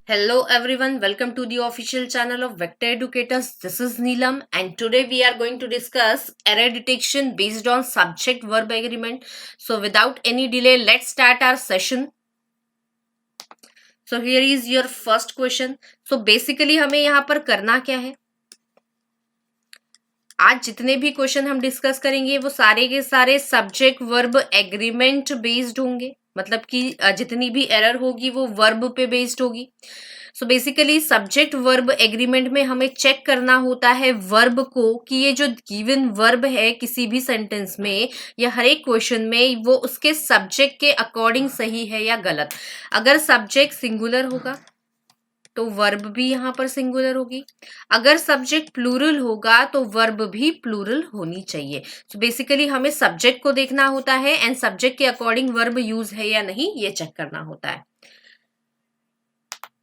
Hello everyone, welcome to the official channel of Vector Educators. This is Neelam and today we are going to discuss error detection based on subject verb agreement. So without any delay, let's start our session. So here is your first question. So basically हमें यहाँ पर करना क्या है? आज जितने भी question हम डिस्कस करेंगे वो सारे के सारे सब्जेक्ट वर्ब एग्रीमेंट बेस्ड होंगे, मतलब कि जितनी भी एरर होगी वो वर्ब पे बेस्ड होगी. So basically subject verb agreement में हमें चेक करना होता है वर्ब को कि ये जो गिवन वर्ब है किसी भी सेंटेंस में या हर एक क्वेश्चन में वो उसके सब्जेक्ट के अकॉर्डिंग सही है या गलत. अगर सब्जेक्ट सिंगुलर होगा तो वर्ब भी यहाँ पर सिंगुलर होगी. अगर सब्जेक्ट प्लूरल होगा तो वर्ब भी प्लूरल होनी चाहिए. सो बेसिकली हमें सब्जेक्ट को देखना होता है एंड सब्जेक्ट के अकॉर्डिंग वर्ब यूज है या नहीं ये चेक करना होता है.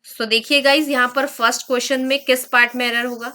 सो देखिए गाइज यहाँ पर फर्स्ट क्वेश्चन में किस पार्ट में एरर होगा.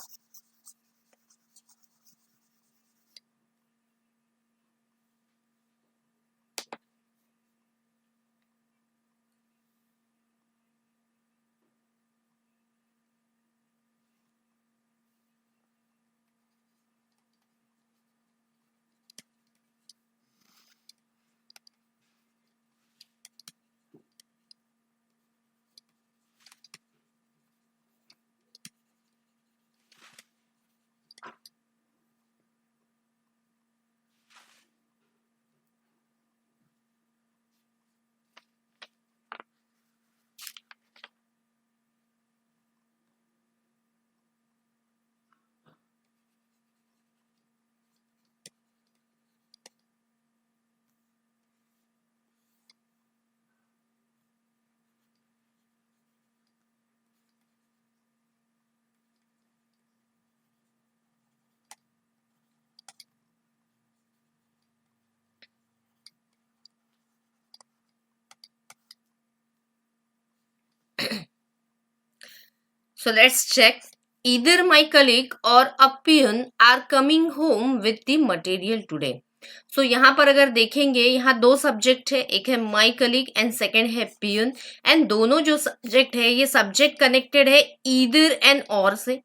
So let's check. Either my colleague or a peon are coming home with the material today. So यहाँ पर अगर देखेंगे यहाँ दो सब्जेक्ट है, एक है माई कलीग एंड सेकेंड है पियन. एंड दोनों जो सब्जेक्ट है ये सब्जेक्ट कनेक्टेड है ईदर एंड और से.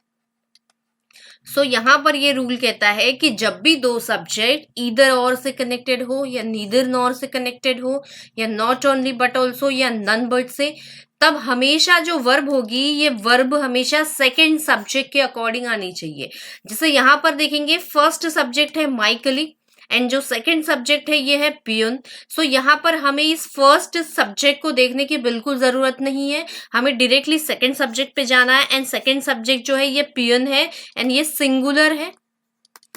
सो यहाँ पर ये रूल कहता है कि जब भी दो सब्जेक्ट ईदर और से कनेक्टेड हो या नीदर नॉर से कनेक्टेड हो या नॉट ओनली बट ऑल्सो या नन बट से, तब हमेशा जो वर्ब होगी ये वर्ब हमेशा सेकंड सब्जेक्ट के अकॉर्डिंग आनी चाहिए. जैसे यहाँ पर देखेंगे फर्स्ट सब्जेक्ट है माई कलीग एंड जो सेकंड सब्जेक्ट है ये है पियन. सो यहाँ पर हमें इस फर्स्ट सब्जेक्ट को देखने की बिल्कुल जरूरत नहीं है, हमें डायरेक्टली सेकंड सब्जेक्ट पे जाना है. एंड सेकंड सब्जेक्ट जो है ये पियन है एंड ये सिंगुलर है.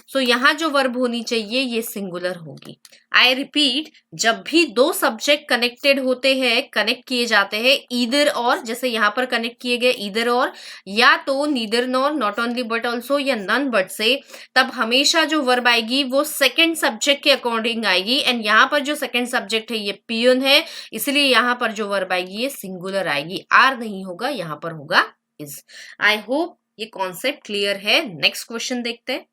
सो यहाँ जो वर्ब होनी चाहिए ये सिंगुलर होगी. आई रिपीट, जब भी दो सब्जेक्ट कनेक्टेड होते हैं, कनेक्ट किए जाते हैं ईदर और, जैसे यहाँ पर कनेक्ट किए गए ईदर और या तो neither nor not only but also या नन बट से, तब हमेशा जो वर्ब आएगी वो सेकेंड सब्जेक्ट के अकॉर्डिंग आएगी. एंड यहाँ पर जो सेकेंड सब्जेक्ट है ये पियन है, इसलिए यहाँ पर जो वर्ब आएगी ये सिंगुलर आएगी, आर नहीं होगा, यहाँ पर होगा इज. आई होप ये कॉन्सेप्ट क्लियर है. नेक्स्ट क्वेश्चन देखते हैं.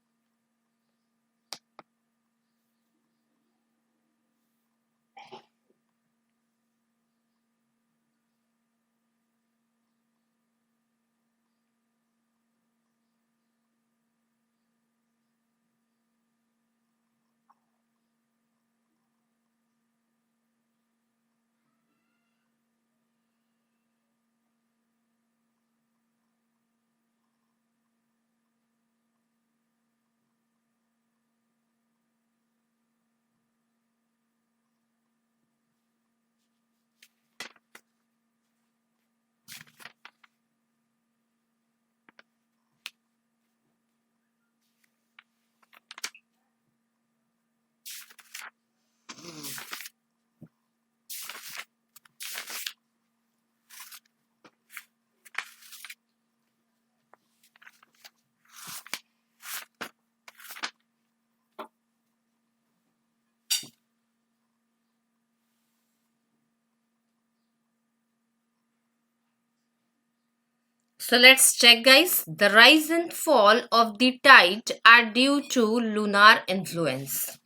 So let's check guys. The rise and fall of the tide are due to lunar influence.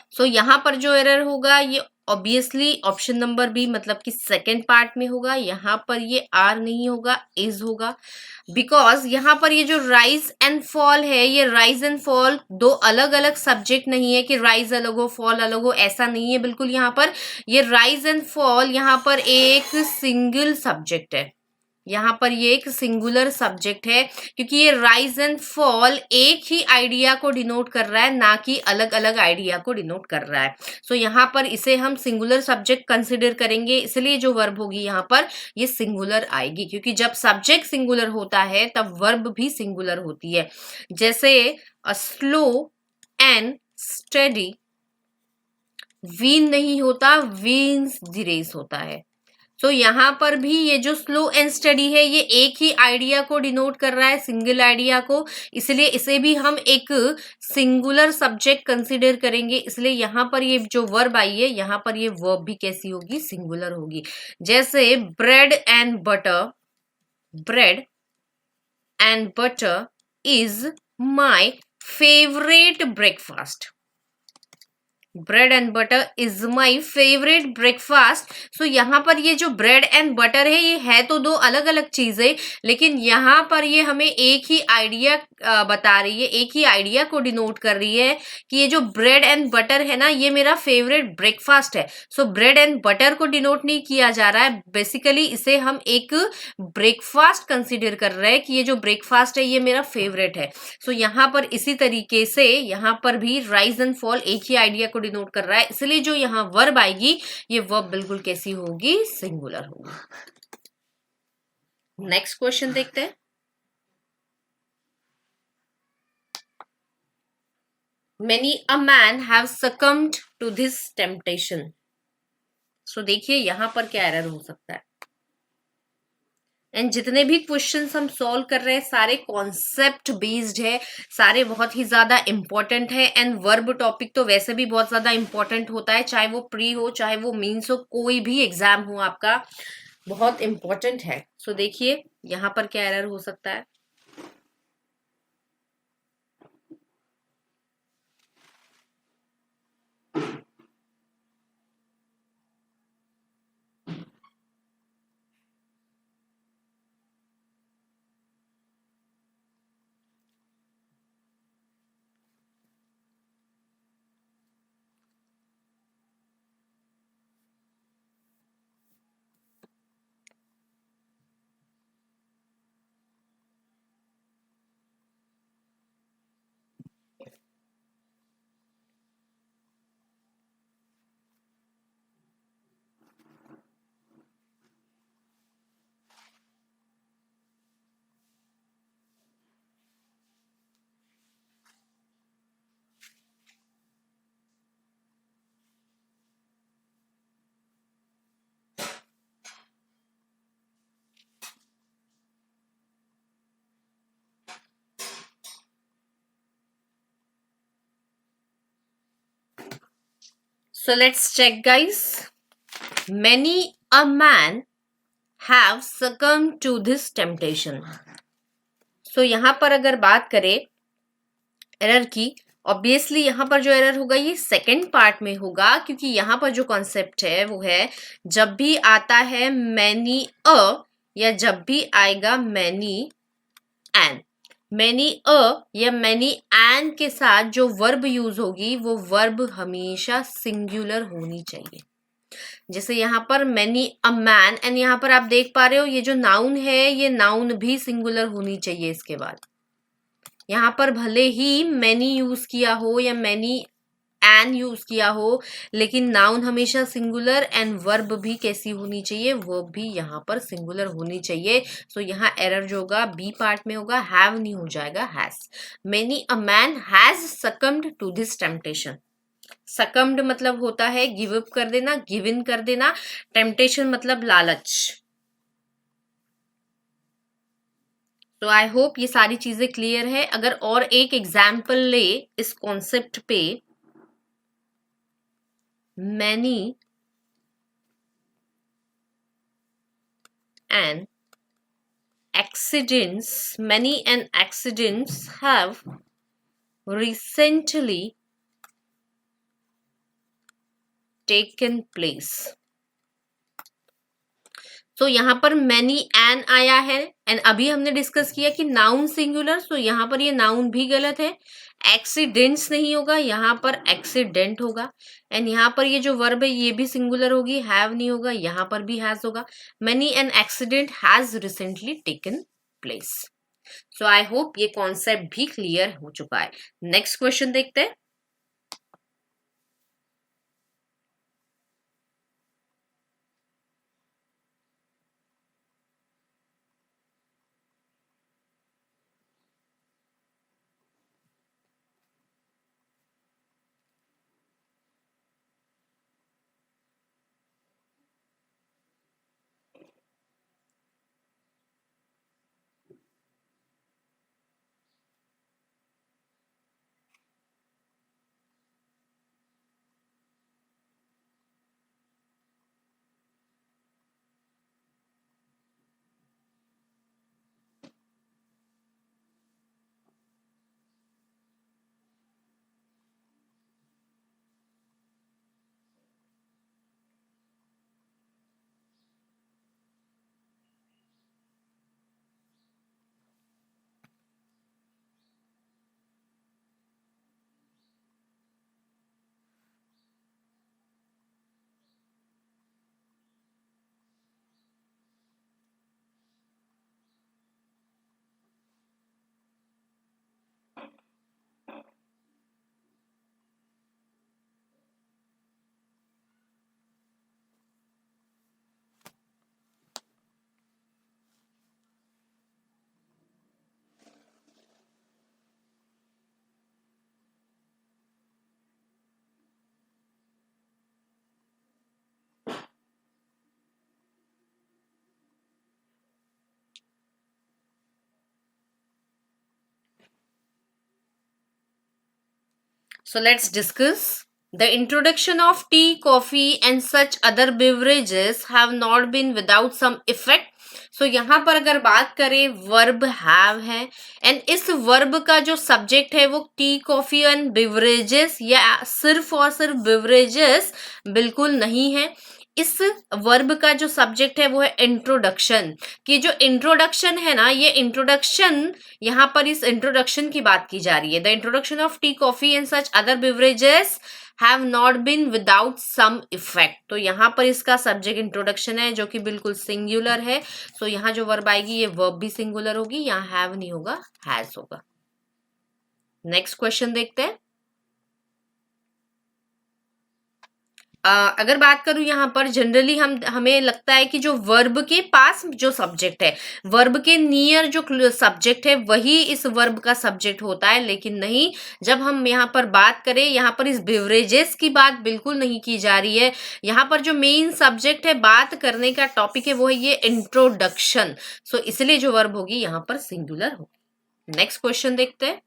So यहाँ पर जो एरर होगा ये ऑब्वियसली ऑप्शन नंबर बी मतलब कि सेकेंड पार्ट में होगा, यहाँ पर ये आर नहीं होगा, इज होगा, बिकॉज यहाँ पर ये जो राइज एंड फॉल है, ये राइज एंड फॉल दो अलग अलग सब्जेक्ट नहीं है कि राइज अलग हो फॉल अलग हो, ऐसा नहीं है बिल्कुल। यहाँ पर ये राइज एंड फॉल यहाँ पर एक सिंगल सब्जेक्ट है, यहाँ पर ये एक सिंगुलर सब्जेक्ट है, क्योंकि ये राइज एंड फॉल एक ही आइडिया को डिनोट कर रहा है, ना कि अलग अलग आइडिया को डिनोट कर रहा है। सो यहाँ पर इसे हम सिंगुलर सब्जेक्ट कंसिडर करेंगे, इसलिए जो वर्ब होगी यहाँ पर ये सिंगुलर आएगी, क्योंकि जब सब्जेक्ट सिंगुलर होता है तब वर्ब भी सिंगुलर होती है। जैसे a slow and steady, win नहीं होता, वीन्स द रेस होता है। तो यहाँ पर भी ये जो स्लो एंड स्टडी है ये एक ही आइडिया को डिनोट कर रहा है, सिंगल आइडिया को, इसलिए इसे भी हम एक सिंगुलर सब्जेक्ट कंसीडर करेंगे। इसलिए यहाँ पर ये जो वर्ब आई है यहाँ पर ये वर्ब भी कैसी होगी, सिंगुलर होगी। जैसे bread and butter, bread and butter is my favourite breakfast, bread and butter is my favourite breakfast. So यहाँ पर ये जो ब्रेड एंड बटर है ये है तो दो अलग अलग चीजें, लेकिन यहाँ पर ये हमें एक ही आइडिया बता रही है, एक ही आइडिया को डिनोट कर रही है कि ये जो ब्रेड एंड बटर है ना ये मेरा फेवरेट ब्रेकफास्ट है। सो ब्रेड एंड बटर को डिनोट नहीं किया जा रहा है, बेसिकली इसे हम एक ब्रेकफास्ट कंसिडर कर रहे हैं कि ये जो ब्रेकफास्ट है ये मेरा फेवरेट है। सो यहाँ पर इसी तरीके से यहाँ पर भी राइज एंड फॉल एक ही आइडिया को डिनोट कर रहा है, इसलिए जो यहाँ वर्ब आएगी ये वर्ब बिल्कुल कैसी होगी, सिंगुलर होगी। नेक्स्ट क्वेश्चन देखते हैं। Many a man have succumbed to this temptation. सो देखिए यहाँ पर क्या एरर हो सकता है। एंड जितने भी क्वेश्चंस हम सॉल्व कर रहे हैं सारे कॉन्सेप्ट बेस्ड है, सारे बहुत ही ज्यादा इंपॉर्टेंट है। एंड वर्ब टॉपिक तो वैसे भी बहुत ज्यादा इंपॉर्टेंट होता है, चाहे वो प्री हो चाहे वो मीन्स हो, कोई भी एग्जाम हो आपका बहुत इंपॉर्टेंट है। सो देखिए यहाँ पर क्या एरर हो सकता है। So let's check, guys. Many a man have succumbed to this temptation. So यहाँ पर अगर बात करें एरर की, ऑब्वियसली यहाँ पर जो एरर होगा ये सेकेंड पार्ट में होगा, क्योंकि यहाँ पर जो कॉन्सेप्ट है वो है जब भी आता है मैनी अ या जब भी आएगा मैनी एन, मैनी अ या मैनी एन के साथ जो वर्ब यूज होगी वो वर्ब हमेशा सिंगुलर होनी चाहिए। जैसे यहाँ पर मैनी अ मैन, एंड यहाँ पर आप देख पा रहे हो ये जो नाउन है ये नाउन भी सिंगुलर होनी चाहिए। इसके बाद यहाँ पर भले ही मैनी यूज किया हो या मैनी एन यूज किया हो, लेकिन नाउन हमेशा सिंगुलर एंड वर्ब भी कैसी होनी चाहिए, वर्ब भी यहाँ पर सिंगुलर होनी चाहिए। सो यहाँ एरर जो होगा बी पार्ट में होगा, हैव नहीं हो जाएगा has. Many a man has succumbed to this temptation. Succumbed मतलब होता है गिव अप कर देना, गिव इन कर देना, टेम्पटेशन मतलब लालच। तो आई होप ये सारी चीजें क्लियर है। अगर और एक एग्जाम्पल ले इस कॉन्सेप्ट पे, many and accidents have recently taken place. तो यहाँ पर मैनी एन आया है एंड अभी हमने डिस्कस किया कि नाउन सिंगुलर, सो यहाँ पर ये नाउन भी गलत है। एक्सीडेंट्स नहीं होगा, यहाँ पर एक्सीडेंट होगा। एंड यहाँ पर ये जो वर्ब है ये भी सिंगुलर होगी, हैव नहीं होगा, यहाँ पर भी हैज होगा। Many an accident has recently taken place. So I hope ये कॉन्सेप्ट भी क्लियर हो चुका है। नेक्स्ट क्वेश्चन देखते हैं। So let's discuss. The introduction of tea, coffee and such other beverages have not been without some effect. So यहाँ पर अगर बात करें वर्ब हैव है एंड इस वर्ब का जो सब्जेक्ट है वो टी, कॉफी एंड बेवरेजेस या सिर्फ और सिर्फ बेवरेजेस बिल्कुल नहीं है। इस वर्ब का जो सब्जेक्ट है वो है इंट्रोडक्शन। कि जो इंट्रोडक्शन है ना, ये इंट्रोडक्शन यहाँ पर इस इंट्रोडक्शन की बात की जा रही है। The introduction of tea, coffee and such other beverages have not been without some effect. तो यहाँ पर इसका सब्जेक्ट इंट्रोडक्शन है जो कि बिल्कुल सिंगुलर है। सो यहाँ जो वर्ब आएगी ये वर्ब भी सिंगुलर होगी, यहाँ हैव नहीं होगा, हैज होगा। नेक्स्ट क्वेश्चन देखते हैं। अगर बात करूं यहाँ पर जनरली हमें लगता है कि जो वर्ब के पास जो सब्जेक्ट है, वर्ब के नियर जो सब्जेक्ट है वही इस वर्ब का सब्जेक्ट होता है, लेकिन नहीं। जब हम यहाँ पर बात करें, यहाँ पर इस बेवरेजेस की बात बिल्कुल नहीं की जा रही है। यहाँ पर जो मेन सब्जेक्ट है, बात करने का टॉपिक है, वो है ये इंट्रोडक्शन। सो इसलिए जो वर्ब होगी यहाँ पर सिंगुलर होगी। नेक्स्ट क्वेश्चन देखते हैं।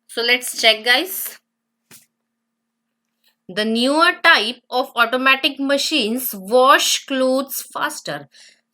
So let's check, guys. The newer type of automatic machines wash clothes faster.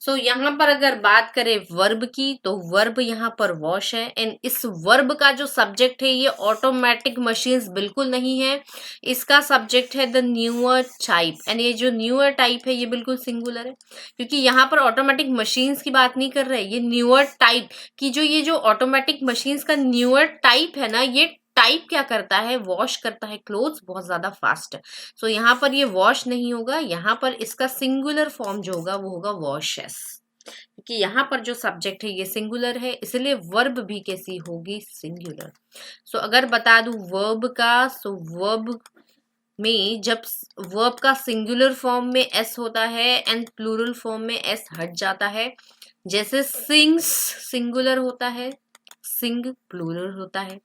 So यहाँ पर अगर बात करें वर्ब की, तो वर्ब यहाँ पर वॉश है एंड इस वर्ब का जो सब्जेक्ट है ये ऑटोमेटिक मशीन्स बिल्कुल नहीं है। इसका सब्जेक्ट है द न्यूअर टाइप एंड ये जो न्यूअर टाइप है ये बिल्कुल सिंगुलर है, क्योंकि यहाँ पर ऑटोमेटिक मशीन्स की बात नहीं कर रहे। ये न्यूअर टाइप की ये जो ऑटोमेटिक मशीन्स का न्यूअर टाइप है ना, ये टाइप क्या करता है, वॉश करता है क्लोथ्स बहुत ज्यादा फास्ट। सो यहाँ पर ये वॉश नहीं होगा, यहाँ पर इसका सिंगुलर फॉर्म जो होगा वो होगा वॉशेस, क्योंकि यहाँ पर जो सब्जेक्ट है ये सिंगुलर है, इसलिए वर्ब भी कैसी होगी, सिंगुलर। सो अगर बता दूं वर्ब का, सो वर्ब में जब वर्ब का सिंगुलर फॉर्म में एस होता है एंड प्लूरल फॉर्म में एस हट जाता है, जैसे सिंग्स सिंगुलर होता है, सिंग प्लूरल होता है,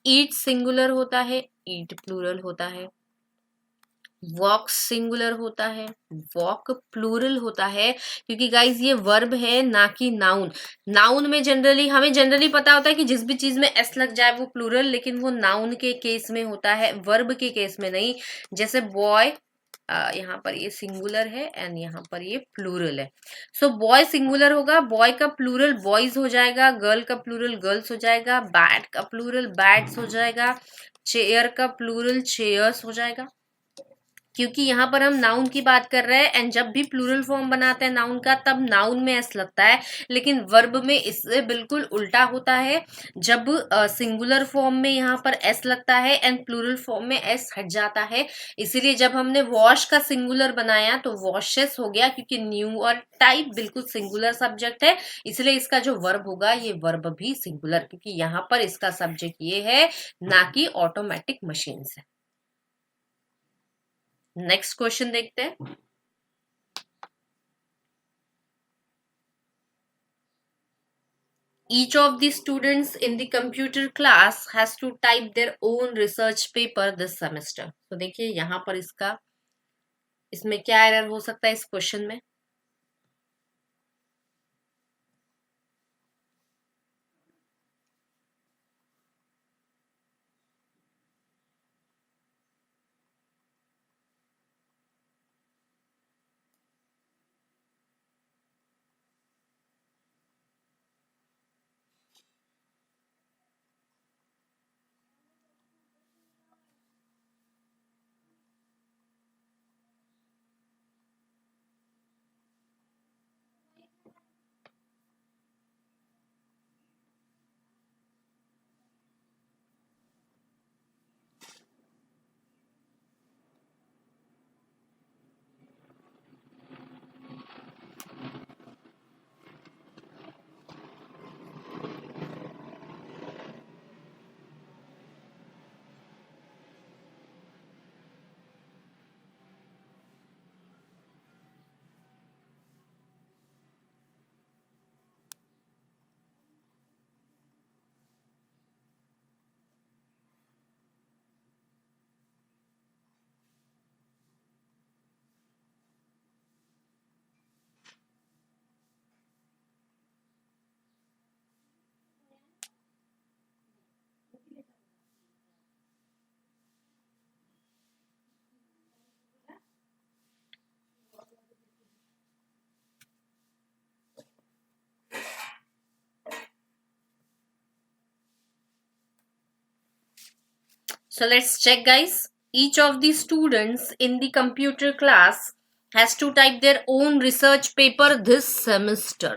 ईट सिंगुलर होता है, ईट प्लूरल होता है, वॉक सिंगुलर होता है, वॉक प्लूरल होता है, क्योंकि गाइज ये वर्ब है ना कि नाउन। नाउन में हमें जनरली पता होता है कि जिस भी चीज में एस लग जाए वो प्लूरल, लेकिन वो नाउन के केस में होता है, वर्ब के केस में नहीं। जैसे बॉय, यहाँ पर ये सिंगुलर है एंड यहाँ पर ये प्लूरल है। सो बॉय सिंगुलर होगा, बॉय का प्लूरल बॉयज हो जाएगा, गर्ल का प्लूरल गर्ल्स हो जाएगा, बैट का प्लूरल बैट्स हो जाएगा, चेयर का प्लूरल चेयर्स हो जाएगा। क्योंकि यहाँ पर हम नाउन की बात कर रहे हैं एंड जब भी प्लूरल फॉर्म बनाते हैं नाउन का तब नाउन में एस लगता है, लेकिन वर्ब में इससे बिल्कुल उल्टा होता है। जब सिंगुलर फॉर्म में यहाँ पर एस लगता है एंड प्लूरल फॉर्म में एस हट जाता है। इसीलिए जब हमने वॉश का सिंगुलर बनाया तो वॉशेस हो गया, क्योंकि न्यू और टाइप बिल्कुल सिंगुलर सब्जेक्ट है, इसलिए इसका जो वर्ब होगा ये वर्ब भी सिंगुलर, क्योंकि यहाँ पर इसका सब्जेक्ट ये है ना कि ऑटोमेटिक मशीन है। नेक्स्ट क्वेश्चन देखते हैं। Each of the students in the computer class has to type their own research paper this semester. तो देखिए यहाँ पर इसमें क्या एरर हो सकता है इस क्वेश्चन में। So let's check, guys. Each of the students in the computer class has to type their own research paper this semester.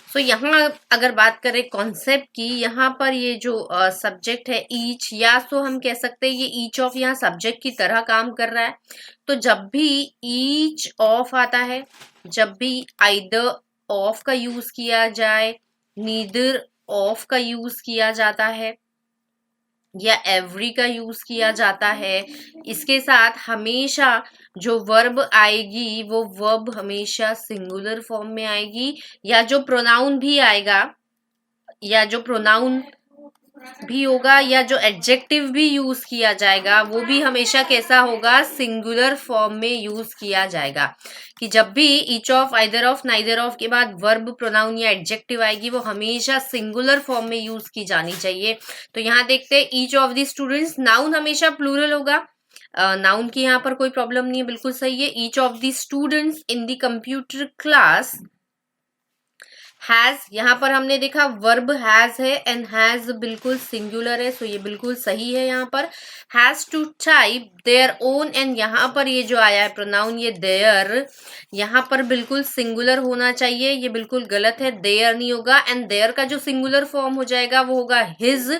तो यहाँ अगर बात करें कॉन्सेप्ट की, यहाँ पर ये जो सब्जेक्ट है ईच, या तो हम कह सकते हैं ये ईच ऑफ यहाँ सब्जेक्ट की तरह काम कर रहा है। तो जब भी ईच ऑफ आता है, जब भी आइदर ऑफ का यूज किया जाए, नीदर ऑफ का यूज किया जाता है, या एवरी का यूज किया जाता है, इसके साथ हमेशा जो वर्ब आएगी वो वर्ब हमेशा सिंगुलर फॉर्म में आएगी, या जो प्रोनाउन भी आएगा, या जो प्रोनाउन भी होगा, या जो एडजेक्टिव भी यूज किया जाएगा वो भी हमेशा कैसा होगा, सिंगुलर फॉर्म में यूज किया जाएगा। कि जब भी each of, either of, neither of के बाद वर्ब, प्रोनाउन या एडजेक्टिव आएगी वो हमेशा सिंगुलर फॉर्म में यूज की जानी चाहिए। तो यहाँ देखते हैं each of the students, noun हमेशा प्लूरल होगा, नाउन की यहाँ पर कोई प्रॉब्लम नहीं है, बिल्कुल सही है। Each of the students in the computer class has, यहाँ पर हमने देखा वर्ब हैज है एंड हैज बिल्कुल सिंगुलर है, सो ये बिल्कुल सही है। यहाँ पर has to type their own, and यहाँ पर ये जो आया है प्रोनाउन ये देयर, यहाँ पर बिल्कुल सिंगुलर होना चाहिए, ये बिल्कुल गलत है, देयर नहीं होगा। एंड देयर का जो सिंगुलर फॉर्म हो जाएगा वो होगा हिज,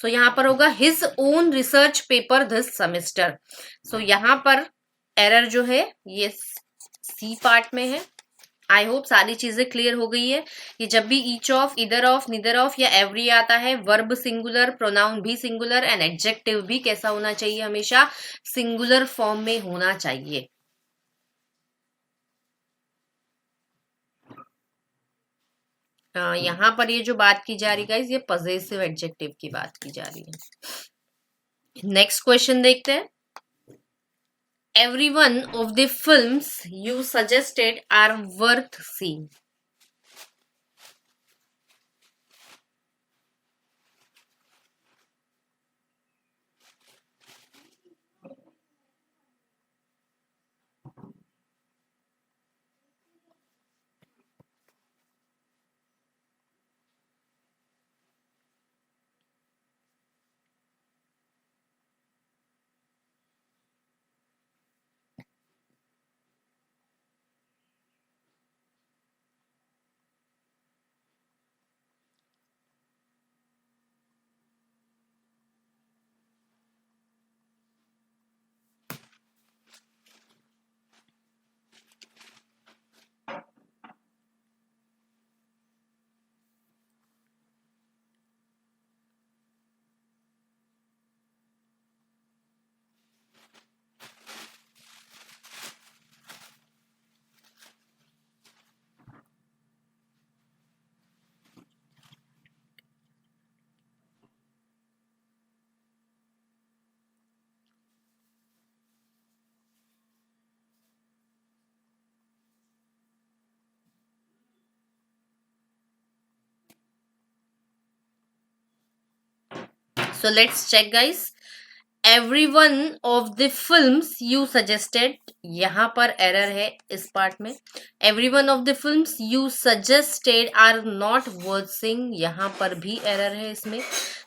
सो यहाँ पर होगा his own research paper this semester. So यहाँ पर एरर जो है ये सी पार्ट में है। आई होप सारी चीजें क्लियर हो गई है कि जब भी ईच ऑफ, इधर ऑफ, निदर ऑफ या एवरी आता है, वर्ब सिंगुलर, प्रोनाउन भी सिंगुलर एंड एडजेक्टिव भी कैसा होना चाहिए, हमेशा सिंगुलर फॉर्म में होना चाहिए। यहाँ पर ये जो बात की जा रही गाइस, ये पॉजेसिव एडजेक्टिव की बात की जा रही है। नेक्स्ट क्वेश्चन देखते हैं। Every one of the films you suggested are worth seeing. So let's check guys. Every one of the films you suggested, यहाँ पर एरर है इस पार्ट में। Every one of the films you suggested are not worth seeing, यहाँ पर भी error है इसमें।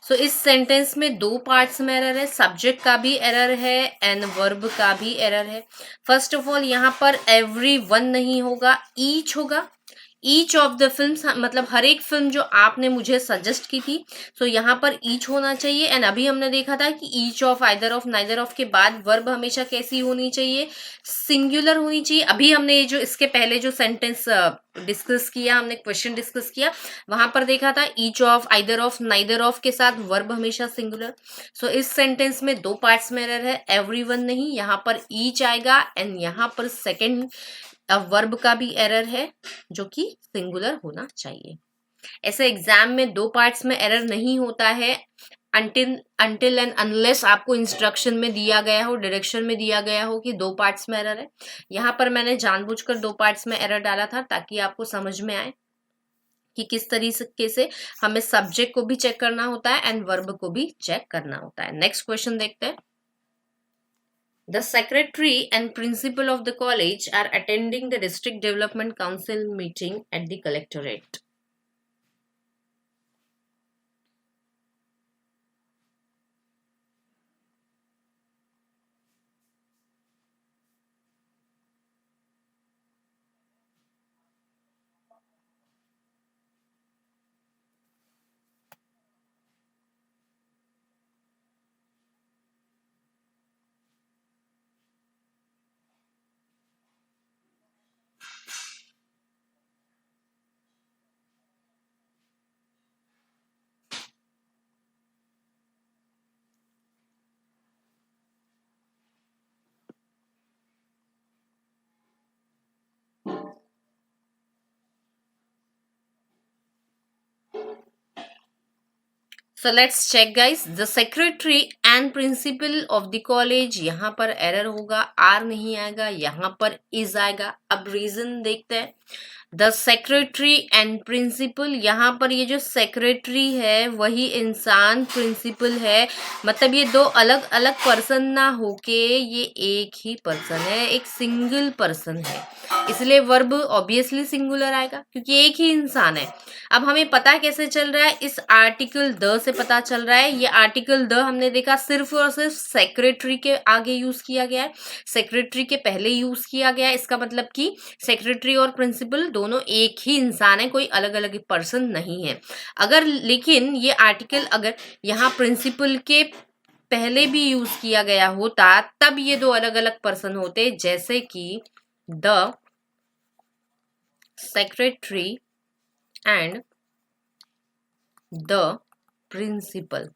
सो इस सेंटेंस में दो पार्ट्स में एरर है, सब्जेक्ट का भी एरर है एंड वर्ब का भी एरर है। फर्स्ट ऑफ ऑल यहाँ पर एवरी वन नहीं होगा, ईच होगा। ईच ऑफ द फिल्म मतलब हर एक फिल्म जो आपने मुझे सजेस्ट की थी, तो यहाँ पर ईच होना चाहिए। एंड अभी हमने देखा था कि each of, either of, neither of के बाद वर्ब हमेशा कैसी होनी चाहिए, सिंगुलर होनी चाहिए। अभी हमने ये जो इसके पहले जो सेंटेंस डिस्कस किया, हमने क्वेश्चन डिस्कस किया, वहां पर देखा था each of, either of, neither of के साथ वर्ब हमेशा सिंगुलर। सो इस सेंटेंस में दो पार्ट्स में एरर है, एवरीवन नहीं, यहाँ पर ईच आएगा एंड यहाँ पर सेकेंड वर्ब का भी एरर है जो कि सिंगुलर होना चाहिए। ऐसे एग्जाम में दो पार्ट्स में एरर नहीं होता है अंटिल एंड अनलेस आपको इंस्ट्रक्शन में दिया गया हो, डायरेक्शन में दिया गया हो कि दो पार्ट्स में एरर है। यहाँ पर मैंने जानबूझकर दो पार्ट्स में एरर डाला था ताकि आपको समझ में आए कि किस तरीके से हमें सब्जेक्ट को भी चेक करना होता है एंड वर्ब को भी चेक करना होता है। नेक्स्ट क्वेश्चन देखते हैं। The secretary and principal of the college are attending the district development council meeting at the collectorate. So let's check guys. The secretary and principal of the college, यहाँ पर error होगा, are नहीं आएगा, यहाँ पर is आएगा। अब reason देखते हैं। द सेक्रेटरी एंड प्रिंसिपल, यहाँ पर ये जो सेक्रेटरी है वही इंसान प्रिंसिपल है, मतलब ये दो अलग अलग पर्सन ना होके ये एक ही पर्सन है, एक सिंगल पर्सन है, इसलिए वर्ब ऑब्वियसली सिंगुलर आएगा क्योंकि एक ही इंसान है। अब हमें पता कैसे चल रहा है, इस आर्टिकल द से पता चल रहा है। ये आर्टिकल द हमने देखा सिर्फ और सिर्फ सेक्रेटरी के आगे यूज किया गया है, सेक्रेटरी के पहले यूज किया गया है। इसका मतलब कि सेक्रेटरी और प्रिंसिपल दोनों एक ही इंसान है, कोई अलग अलग पर्सन नहीं है। अगर लेकिन ये आर्टिकल अगर यहाँ प्रिंसिपल के पहले भी यूज किया गया होता तब ये दो अलग अलग पर्सन होते, जैसे कि the secretary and the principal,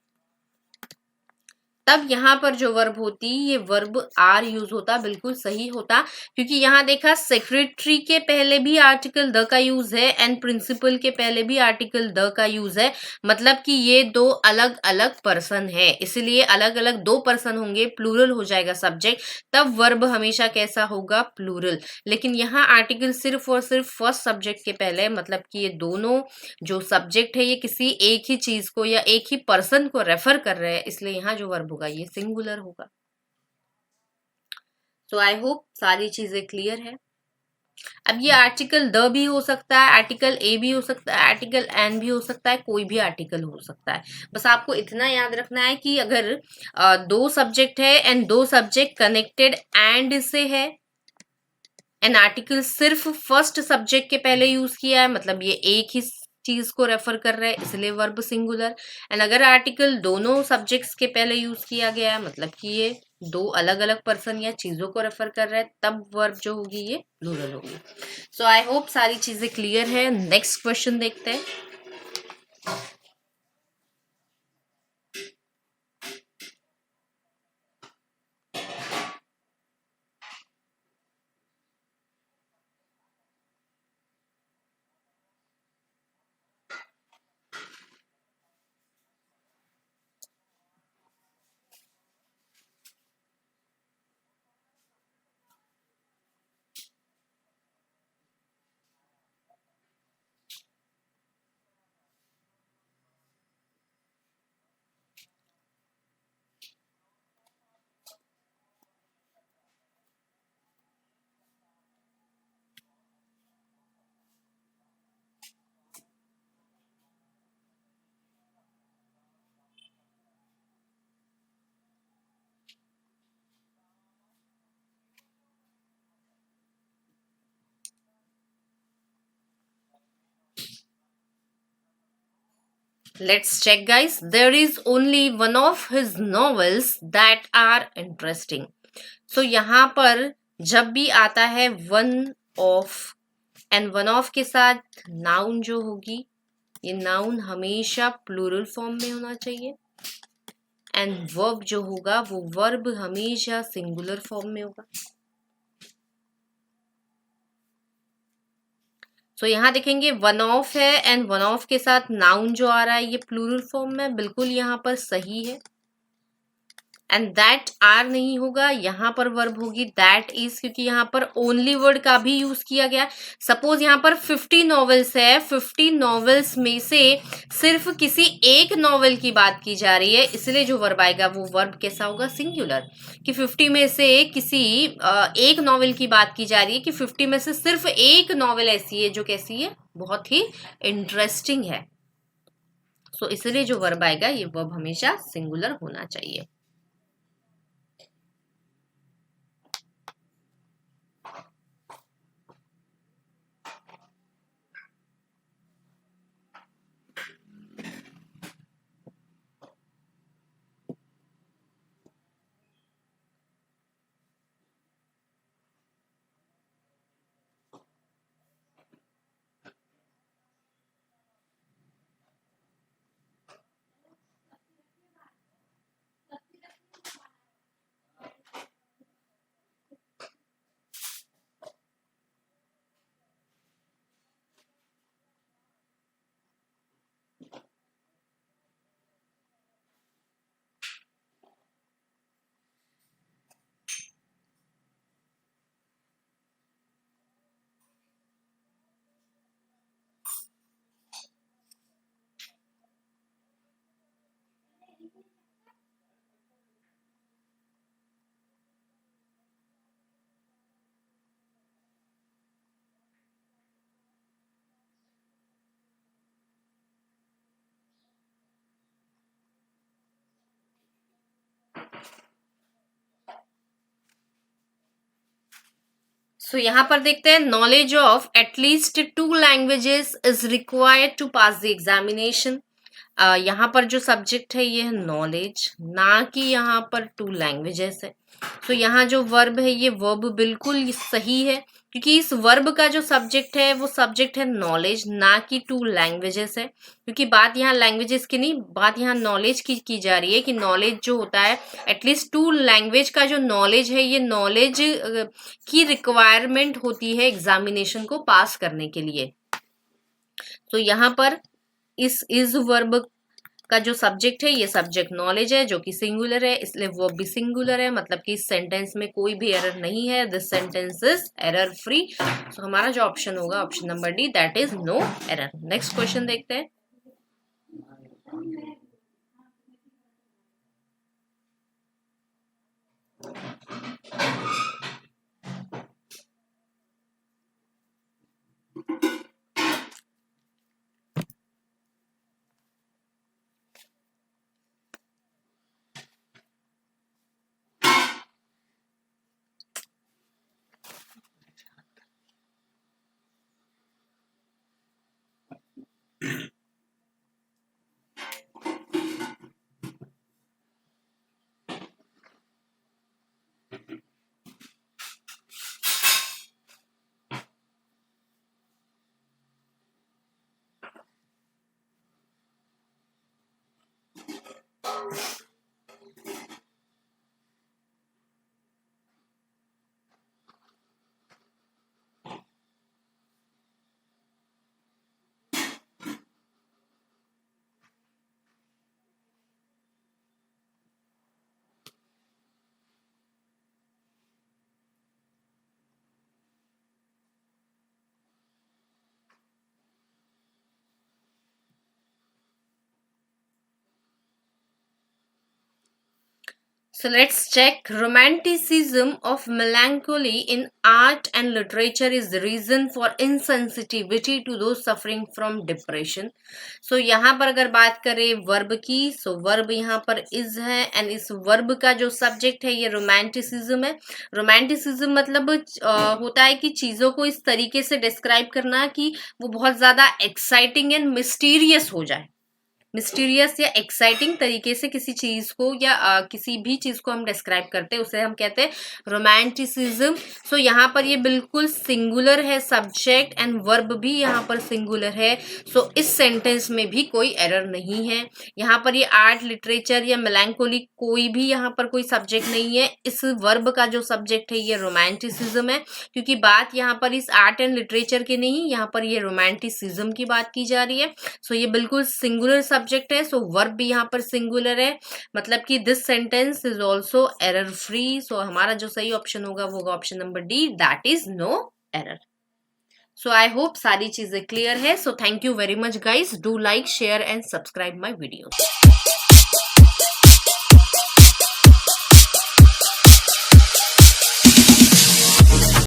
तब यहाँ पर जो वर्ब होती ये वर्ब आर यूज होता, बिल्कुल सही होता, क्योंकि यहाँ देखा सेक्रेटरी के पहले भी आर्टिकल द का यूज है एंड प्रिंसिपल के पहले भी आर्टिकल द का यूज है, मतलब कि ये दो अलग अलग पर्सन है, इसलिए अलग अलग दो पर्सन होंगे, प्लूरल हो जाएगा सब्जेक्ट, तब वर्ब हमेशा कैसा होगा, प्लूरल। लेकिन यहाँ आर्टिकल सिर्फ और सिर्फ फर्स्ट सब्जेक्ट के पहले, मतलब कि ये दोनों जो सब्जेक्ट है ये किसी एक ही चीज को या एक ही पर्सन को रेफर कर रहे हैं, इसलिए यहाँ जो वर्ब होगा ये सिंगुलर होगा। सो आई होप सारी चीजें क्लियर है। अब ये आर्टिकल द भी हो सकता है, आर्टिकल ए भी हो सकता है, आर्टिकल एन भी हो सकता है, कोई भी आर्टिकल हो सकता है। बस आपको इतना याद रखना है कि अगर दो सब्जेक्ट है एंड दो सब्जेक्ट कनेक्टेड एंड से है एंड आर्टिकल सिर्फ फर्स्ट सब्जेक्ट के पहले यूज किया है, मतलब ये एक ही चीज को रेफर कर रहा है, इसलिए वर्ब सिंगुलर। एंड अगर आर्टिकल दोनों सब्जेक्ट्स के पहले यूज किया गया है, मतलब कि ये दो अलग अलग पर्सन या चीजों को रेफर कर रहा है, तब वर्ब जो होगी ये प्लूरल होगी। सो आई होप सारी चीजें क्लियर है। नेक्स्ट क्वेश्चन देखते हैं। Let's check, guys. There is only one of his novels that are interesting. So यहाँ पर जब भी आता है one of and one of के साथ नाउन जो होगी, ये नाउन हमेशा प्लूरल फॉर्म में होना चाहिए एंड वर्ब जो होगा वो वर्ब हमेशा सिंगुलर फॉर्म में होगा। तो यहाँ देखेंगे वन ऑफ है एंड वन ऑफ के साथ नाउन जो आ रहा है ये प्लूरल फॉर्म में, बिल्कुल यहाँ पर सही है। एंड दैट आर नहीं होगा, यहाँ पर वर्ब होगी दैट इज, क्योंकि यहाँ पर ओनली वर्ड का भी यूज किया गया। सपोज यहाँ पर 50 नॉवेल्स है, 50 नॉवेल्स में से सिर्फ किसी एक नॉवेल की बात की जा रही है, इसलिए जो वर्ब आएगा वो वर्ब कैसा होगा, सिंगुलर। कि 50 में से किसी एक नॉवेल की बात की जा रही है, कि 50 में से सिर्फ एक नॉवेल ऐसी है जो कैसी है, बहुत ही इंटरेस्टिंग है। सो इसलिए जो वर्ब आएगा ये वर्ब हमेशा सिंगुलर होना चाहिए। सो यहाँ पर देखते हैं knowledge of at least 2 languages is required to pass the examination. यहाँ पर जो सब्जेक्ट है ये है नॉलेज, ना कि यहाँ पर 2 लैंग्वेजेस है। तो यहाँ जो वर्ब है ये वर्ब बिल्कुल सही है, क्योंकि इस वर्ब का जो सब्जेक्ट है वो सब्जेक्ट है नॉलेज, ना कि टू लैंग्वेजेस है। क्योंकि बात यहाँ लैंग्वेजेस की नहीं, बात यहाँ नॉलेज की जा रही है कि नॉलेज जो होता है एटलीस्ट टू लैंग्वेज का जो नॉलेज है, ये नॉलेज की रिक्वायरमेंट होती है एग्जामिनेशन को पास करने के लिए। तो यहाँ पर इस वर्ब का जो सब्जेक्ट है ये सब्जेक्ट नॉलेज है जो कि सिंगुलर है, इसलिए वर्ब भी सिंगुलर है, मतलब कि इस सेंटेंस में कोई भी एरर नहीं है। This sentence is error free. So हमारा जो ऑप्शन होगा option number D, that is no error. Next question देखते हैं। So let's check. Romanticism of melancholy in art and literature is the reason for insensitivity to those suffering from depression. So यहाँ पर अगर बात करें verb की, so verb यहाँ पर is है and इस वर्ब का जो सब्जेक्ट है ये रोमांटिसिज्म है। रोमांटिसिज्म मतलब होता है कि चीजों को इस तरीके से डिस्क्राइब करना कि वो बहुत ज्यादा एक्साइटिंग एंड मिस्टीरियस हो जाए। मिस्टीरियस या एक्साइटिंग तरीके से किसी चीज को या किसी भी चीज को हम डिस्क्राइब करते हैं उसे हम कहते हैं रोमांटिसिज्म। सो यहाँ पर ये बिल्कुल सिंगुलर है सब्जेक्ट एंड वर्ब भी यहाँ पर सिंगुलर है। सो इस सेंटेंस में भी कोई एरर नहीं है। यहाँ पर ये आर्ट लिटरेचर या मेलैंकोली कोई भी यहाँ पर कोई सब्जेक्ट नहीं है। इस वर्ब का जो सब्जेक्ट है ये रोमांटिसिज्म है, क्योंकि बात यहाँ पर इस आर्ट एंड लिटरेचर की नहीं, यहाँ पर ये रोमांटिसिज्म की बात की जा रही है। सो ये बिल्कुल सिंगुलर सब्जेक्ट है। सो वर्ब भी यहाँ पर सिंगुलर है, मतलब कि this sentence is also error free. So हमारा जो सही ऑप्शन होगा वो होगा option number D, that is no error. So I hope सारी चीजें क्लियर है। So thank you very much guys, do like share and subscribe my video.